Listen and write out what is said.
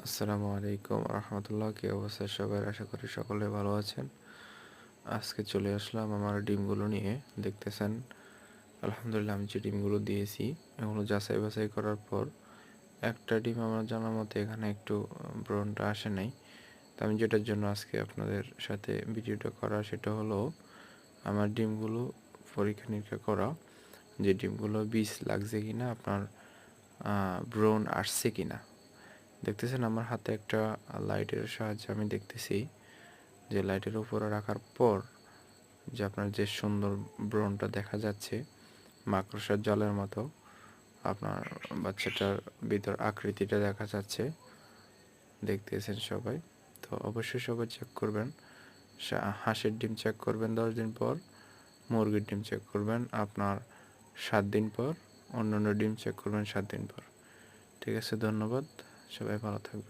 আসসালামু আলাইকুম রহমতুল্লাহ। কি অবস্থা সবার? আশা করি সকলে ভালো আছেন। আজকে চলে আসলাম আমার ডিমগুলো নিয়ে। দেখতেছেন আলহামদুলিল্লাহ আমি যে ডিমগুলো দিয়েছি এগুলো যাচাই বাছাই করার পর একটা ডিম আমার জানার মতে এখানে একটু ব্রণটা আসে নাই। তো আমি যেটার জন্য আজকে আপনাদের সাথে ভিডিওটা করা সেটা হলো আমার ডিমগুলো পরীক্ষা নিরীক্ষা করা, যে ডিমগুলো বীজ লাগছে কিনা, আপনার ব্রণ আসছে কিনা। দেখতেছেন আমার হাতে একটা লাইটের সাহায্যে আমি দেখতেছি যে লাইটের উপরে রাখার পর যে আপনার যে সুন্দর ব্রণটা দেখা যাচ্ছে মাকড়সার জালের মতো, আপনার বাচ্চাটার ভিতর আকৃতিটা দেখা যাচ্ছে, দেখতেছেন সবাই। তো অবশ্যই সবাই চেক করবেন। হাঁসের ডিম চেক করবেন 10 দিন পর, মুরগির ডিম চেক করবেন আপনার 7 দিন পর, অন্যান্য ডিম চেক করবেন 7 দিন পর। ঠিক আছে, ধন্যবাদ, সবাই ভালো থাকবেন।